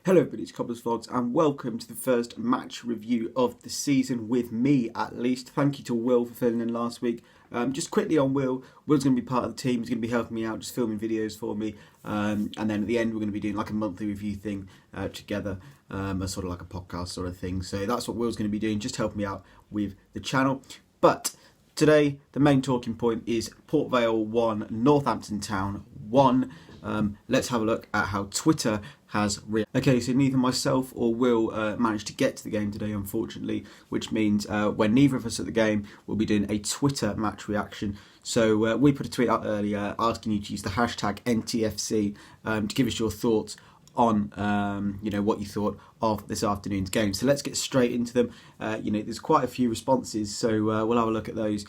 Hello everybody, it's Cobblers Vlogs and welcome to the first match review of the season with me at least. Thank you to Will for filling in last week. Just quickly on Will's going to be part of the team, he's going to be helping me out, just filming videos for me. And then at the end we're going to be doing like a monthly review thing together, a sort of like a podcast sort of thing. So that's what Will's going to be doing, just helping me out with the channel. But today the main talking point is Port Vale 1, Northampton Town 1. Let's have a look at how Twitter has Okay, so neither myself or Will managed to get to the game today, unfortunately, which means when neither of us at the game, we'll be doing a Twitter match reaction. So we put a tweet out earlier asking you to use the hashtag NTFC to give us your thoughts on what you thought of this afternoon's game. So let's get straight into them. There's quite a few responses, so we'll have a look at those.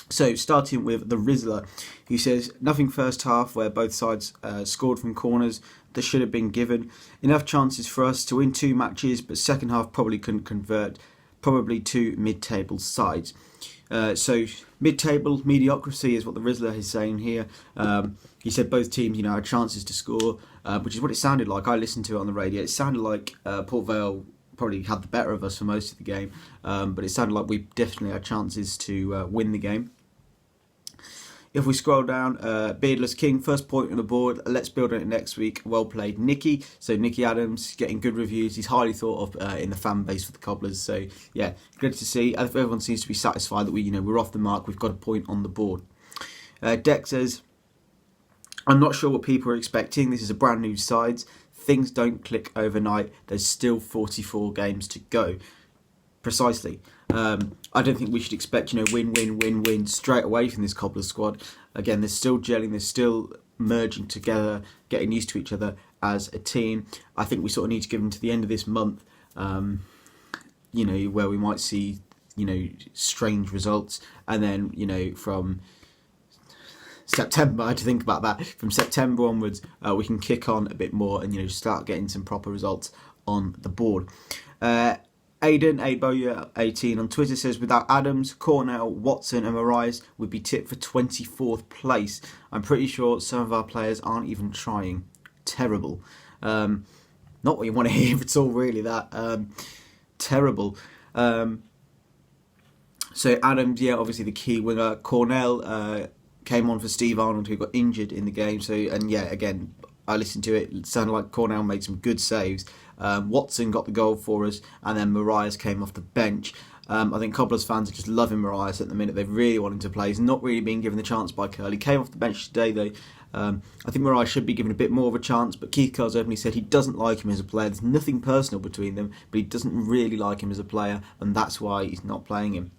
So starting with the Rizzler, who says, nothing first half where both sides scored from corners that should have been given. Enough chances for us to win 2 matches, but second half probably couldn't convert, probably 2 mid-table sides. So mid-table mediocrity is what the Rizzler is saying here. He said both teams, had chances to score, which is what it sounded like. I listened to it on the radio. It sounded like Port Vale probably had the better of us for most of the game, but it sounded like we definitely had chances to win the game. If we scroll down, Beardless King, first point on the board. Let's build on it next week. Well played, Nicky. So Nicky Adams getting good reviews. He's highly thought of in the fan base for the Cobblers. So yeah, good to see. Everyone seems to be satisfied that we're off the mark. We've got a point on the board. Deck says, I'm not sure what people are expecting. This is a brand new side. Things don't click overnight. There's still 44 games to go. Precisely. I don't think we should expect, win straight away from this Cobbler squad. Again, they're still gelling, they're still merging together, getting used to each other as a team. I think we sort of need to give them to the end of this month, where we might see, strange results. And then, from September, I had to think about that. From September onwards, we can kick on a bit more and, start getting some proper results on the board. Aiden18 on Twitter says, without Adams, Cornell, Watson and Marais would be tipped for 24th place. I'm pretty sure some of our players aren't even trying. Terrible. Not what you want to hear at all, really, that. Terrible. So Adams, obviously the key winger. Cornell came on for Steve Arnold, who got injured in the game. So, again, I listened to it. It sounded like Cornell made some good saves. Watson got the goal for us, and then Marais came off the bench. I think Cobblers fans are just loving Marais at the minute. They really want him to play. He's not really being given the chance by Curly. Came off the bench today, though. I think Marais should be given a bit more of a chance, but Keith Curls openly said he doesn't like him as a player. There's nothing personal between them, but he doesn't really like him as a player, and that's why he's not playing him.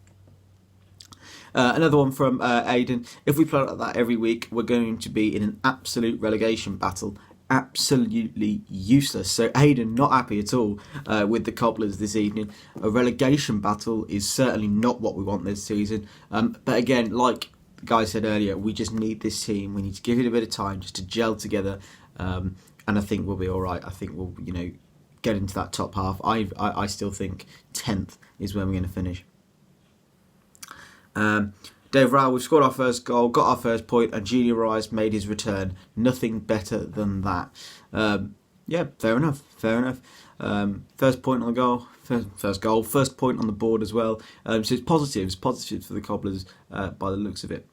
Another one from Aiden. If we play like that every week, we're going to be in an absolute relegation battle. Absolutely useless. So Aiden not happy at all with the Cobblers this evening. A relegation battle is certainly not what we want this season. But again, like the guy said earlier, we just need this team. We need to give it a bit of time just to gel together, and I think we'll be all right. I think we'll get into that top half. I still think 10th is where we're going to finish. Dave Rowell, we've scored our first goal, got our first point, and Junior Rise made his return. Nothing better than that. Fair enough. First point on the goal, first point on the board as well. So it's positive for the Cobblers by the looks of it.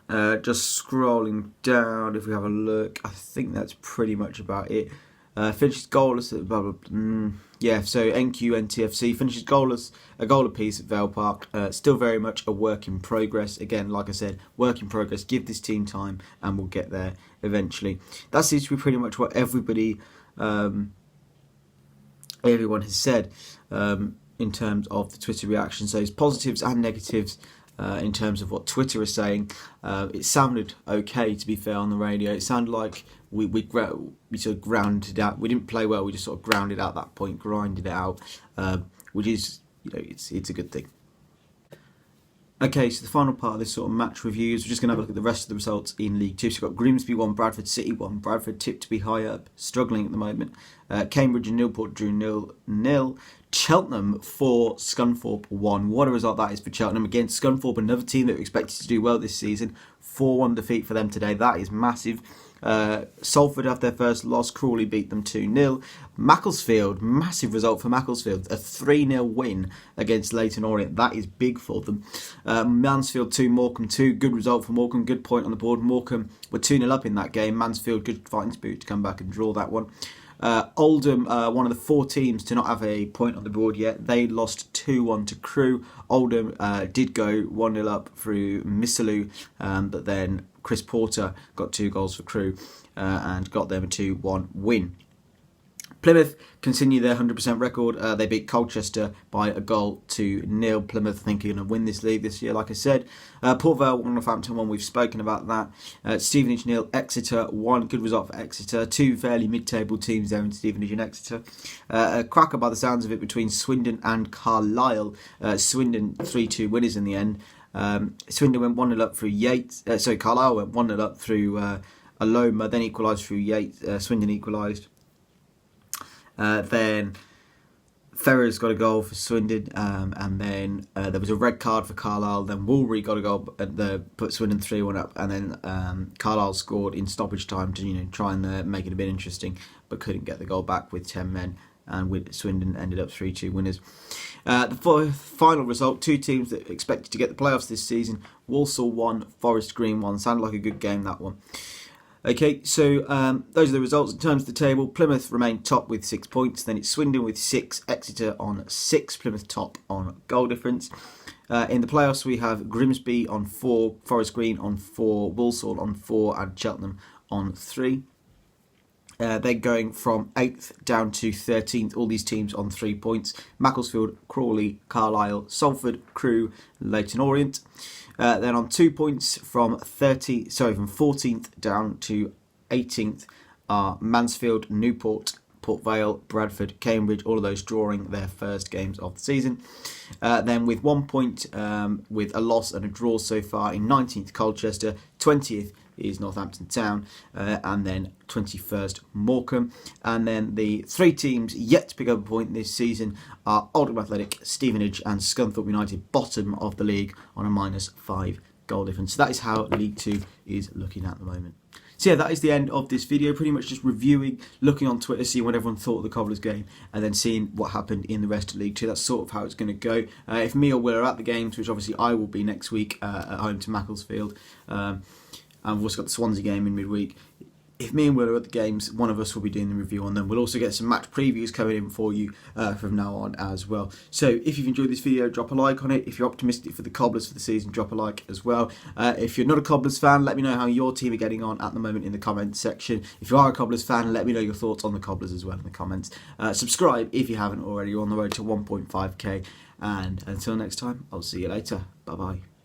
Just scrolling down, if we have a look, I think that's pretty much about it. Finishes goalless at blah, blah, blah. So NTFC finishes goalless, a goal apiece at Vale Park. Still very much a work in progress. Again, like I said, work in progress. Give this team time and we'll get there eventually. That seems to be pretty much what everyone has said in terms of the Twitter reaction. So it's positives and negatives. In terms of what Twitter is saying, it sounded okay, to be fair, on the radio. It sounded like we sort of grounded out. We didn't play well. We just sort of grounded out that point, grinded it out, which is it's a good thing. Okay, so the final part of this sort of match review is we're just going to have a look at the rest of the results in League 2. So we've got Grimsby 1, Bradford City 1. Bradford tipped to be high up, struggling at the moment. Cambridge and Newport drew 0-0. Cheltenham 4, Scunthorpe 1. What a result that is for Cheltenham. Again, Scunthorpe, another team that we expected to do well this season. 4-1 defeat for them today. That is massive. Salford have their first loss. Crawley beat them 2-0. Macclesfield, massive result for Macclesfield. A 3-0 win against Leyton Orient. That is big for them. Mansfield 2, Morecambe 2. Good result for Morecambe. Good point on the board. Morecambe were 2-0 up in that game. Mansfield, good fighting spirit to come back and draw that one. Oldham, one of the 4 teams to not have a point on the board yet. They lost 2-1 to Crewe. Oldham did go 1-0 up through Missalou, but then Chris Porter got 2 goals for Crewe and got them a 2-1 win. Plymouth continue their 100% record. They beat Colchester by a goal to 0. Plymouth thinking going to win this league this year, like I said. Port Vale 1, Northampton 1. We've spoken about that. Stevenage 0, Exeter 1. Good result for Exeter. 2 fairly mid-table teams there in Stevenage and Exeter. A cracker by the sounds of it between Swindon and Carlisle. Swindon 3-2 winners in the end. Swindon went 1-0 up through Yates. Carlisle went 1-0 up through Aloma, then equalised through Yates. Swindon equalised. Then Ferrers got a goal for Swindon, and then there was a red card for Carlisle. Then Woolbury got a goal, put Swindon 3-1 up, and then Carlisle scored in stoppage time to try and make it a bit interesting, but couldn't get the goal back with 10 men, and Swindon ended up 3-2 winners. The final result: 2 teams that expected to get the playoffs this season. Walsall 1, Forest Green 1. Sounded like a good game, that one. Okay, so those are the results in terms of the table. Plymouth remain top with 6 points. Then it's Swindon with 6, Exeter on 6, Plymouth top on goal difference. In the playoffs, we have Grimsby on 4, Forest Green on 4, Walsall on 4, and Cheltenham on 3. They're going from 8th down to 13th, all these teams on 3 points. Macclesfield, Crawley, Carlisle, Salford, Crewe, Leyton Orient. Then on 2 points from 14th down to 18th are Mansfield, Newport, Port Vale, Bradford, Cambridge, all of those drawing their first games of the season. Then with 1 point, with a loss and a draw so far in 19th Colchester, 20th is Northampton Town, and then 21st Morecambe. And then the 3 teams yet to pick up a point this season are Oldham Athletic, Stevenage and Scunthorpe United, bottom of the league on a -5 goal difference. So that is how League 2 is looking at the moment. So yeah, that is the end of this video. Pretty much just reviewing, looking on Twitter, seeing what everyone thought of the Cobblers game, and then seeing what happened in the rest of League 2. That's sort of how it's going to go. If me or Will are at the games, which obviously I will be next week at home to Macclesfield, and we've also got the Swansea game in midweek. If me and Will are at the games, one of us will be doing the review on them. We'll also get some match previews coming in for you from now on as well. So if you've enjoyed this video, drop a like on it. If you're optimistic for the Cobblers for the season, drop a like as well. If you're not a Cobblers fan, let me know how your team are getting on at the moment in the comments section. If you are a Cobblers fan, let me know your thoughts on the Cobblers as well in the comments. Subscribe if you haven't already. You're on the road to 1.5k. And until next time, I'll see you later. Bye-bye.